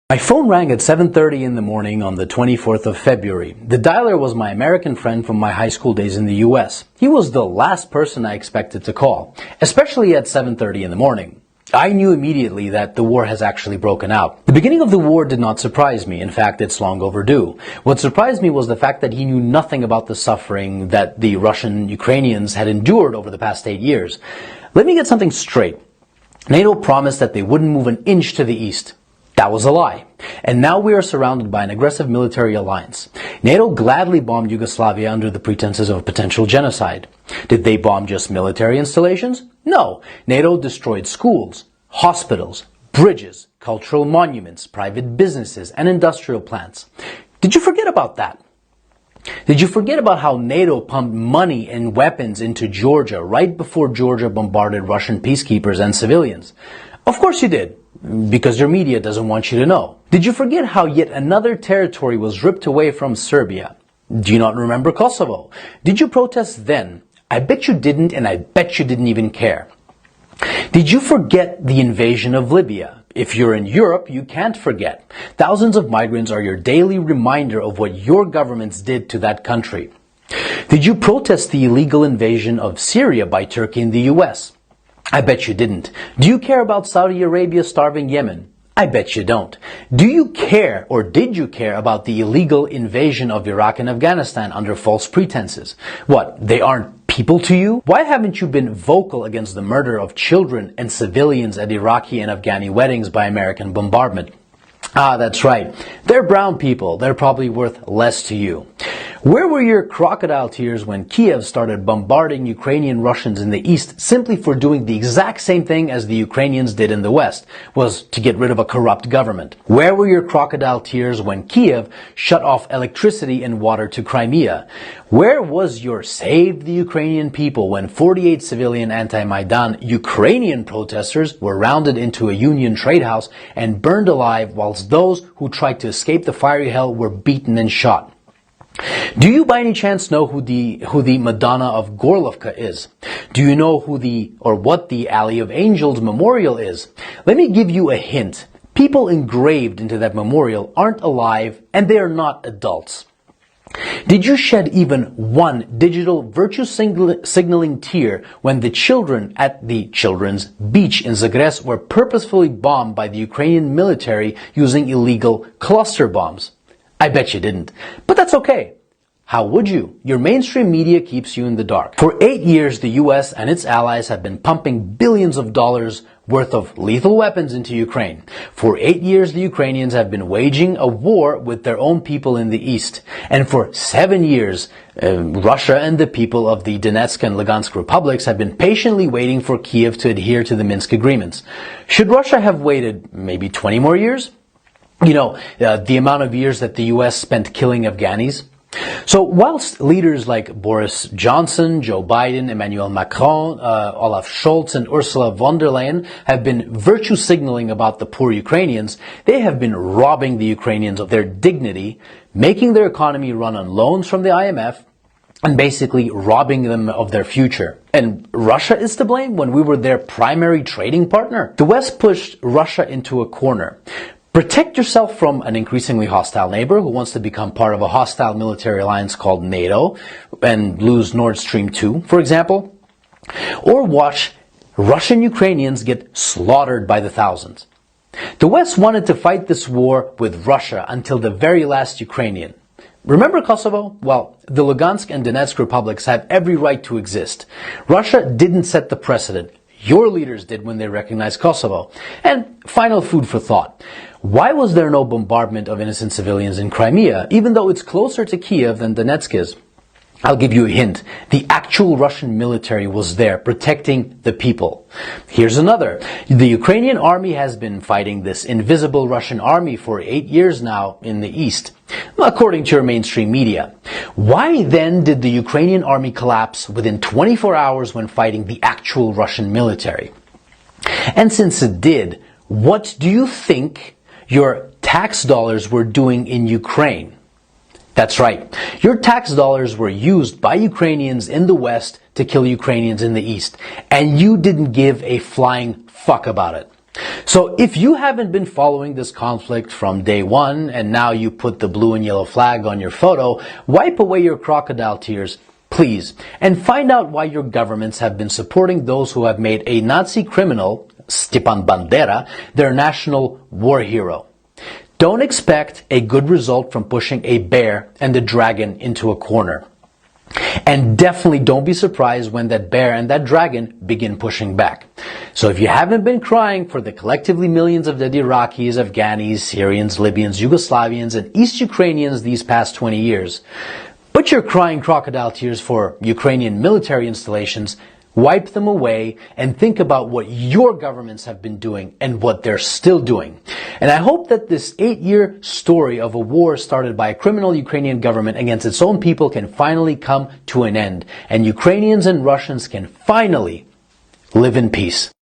My phone rang at 7:30 in the morning on the 24th of February. The dialer was my American friend from my high school days in the US. He was the last person I expected to call, especially at 7:30 in the morning. I knew immediately that the war has actually broken out. The beginning of the war did not surprise me. In fact, it's long overdue. What surprised me was the fact that he knew nothing about the suffering that the Russian Ukrainians had endured over the past 8 years. Let me get something straight. NATO promised that they wouldn't move an inch to the east. That was a lie. And now we are surrounded by an aggressive military alliance. NATO gladly bombed Yugoslavia under the pretenses of potential genocide. Did they bomb just military installations? No. NATO destroyed schools, hospitals, bridges, cultural monuments, private businesses, and industrial plants. Did you forget about that? Did you forget about how NATO pumped money and weapons into Georgia right before Georgia bombarded Russian peacekeepers and civilians? Of course you did. Because your media doesn't want you to know. Did you forget how yet another territory was ripped away from Serbia? Do you not remember Kosovo? Did you protest then? I bet you didn't, and I bet you didn't even care. Did you forget the invasion of Libya? If you're in Europe, you can't forget. Thousands of migrants are your daily reminder of what your governments did to that country. Did you protest the illegal invasion of Syria by Turkey and the US? I bet you didn't. Do you care about Saudi Arabia starving Yemen? I bet you don't. Do you care, or did you care, about the illegal invasion of Iraq and Afghanistan under false pretenses? What, they aren't people to you? Why haven't you been vocal against the murder of children and civilians at Iraqi and Afghani weddings by American bombardment? Ah, that's right. They're brown people. They're probably worth less to you. Where were your crocodile tears when Kiev started bombarding Ukrainian Russians in the east simply for doing the exact same thing as the Ukrainians did in the west, was to get rid of a corrupt government? Where were your crocodile tears when Kiev shut off electricity and water to Crimea? Where was your Save the Ukrainian People when 48 civilian anti-Maidan Ukrainian protesters were rounded into a Union trade house and burned alive whilst those who tried to escape the fiery hell were beaten and shot? Do you by any chance know who the Madonna of Gorlovka is? Do you know what the Alley of Angels memorial is? Let me give you a hint. People engraved into that memorial aren't alive and they are not adults. Did you shed even one digital virtue signaling tear when the children at the children's beach in Zagreb were purposefully bombed by the Ukrainian military using illegal cluster bombs? I bet you didn't. But that's okay. How would you? Your mainstream media keeps you in the dark. For 8 years, the US and its allies have been pumping billions of dollars worth of lethal weapons into Ukraine. For 8 years, the Ukrainians have been waging a war with their own people in the east. And for 7 years, Russia and the people of the Donetsk and Lugansk republics have been patiently waiting for Kiev to adhere to the Minsk agreements. Should Russia have waited maybe 20 more years? The amount of years that the US spent killing Afghanis. So whilst leaders like Boris Johnson, Joe Biden, Emmanuel Macron, Olaf Scholz, and Ursula von der Leyen have been virtue signaling about the poor Ukrainians, they have been robbing the Ukrainians of their dignity, making their economy run on loans from the IMF, and basically robbing them of their future. And Russia is to blame when we were their primary trading partner? The West pushed Russia into a corner. Protect yourself from an increasingly hostile neighbor who wants to become part of a hostile military alliance called NATO and lose Nord Stream 2, for example. Or watch Russian Ukrainians get slaughtered by the thousands. The West wanted to fight this war with Russia until the very last Ukrainian. Remember Kosovo? Well, the Lugansk and Donetsk republics have every right to exist. Russia didn't set the precedent. Your leaders did when they recognized Kosovo. And final food for thought. Why was there no bombardment of innocent civilians in Crimea, even though it's closer to Kiev than Donetsk is? I'll give you a hint. The actual Russian military was there protecting the people. Here's another. The Ukrainian army has been fighting this invisible Russian army for 8 years now in the east, according to your mainstream media. Why then did the Ukrainian army collapse within 24 hours when fighting the actual Russian military? And since it did, what do you think your tax dollars were doing in Ukraine? That's right. Your tax dollars were used by Ukrainians in the West to kill Ukrainians in the East. And you didn't give a flying fuck about it. So if you haven't been following this conflict from day one and now you put the blue and yellow flag on your photo, wipe away your crocodile tears, please, and find out why your governments have been supporting those who have made a Nazi criminal, Stepan Bandera, their national war hero. Don't expect a good result from pushing a bear and a dragon into a corner. And definitely don't be surprised when that bear and that dragon begin pushing back. So if you haven't been crying for the collectively millions of dead Iraqis, Afghanis, Syrians, Libyans, Yugoslavians, and East Ukrainians these past 20 years, but you're crying crocodile tears for Ukrainian military installations, wipe them away and think about what your governments have been doing and what they're still doing. And I hope that this 8-year story of a war started by a criminal Ukrainian government against its own people can finally come to an end, and Ukrainians and Russians can finally live in peace.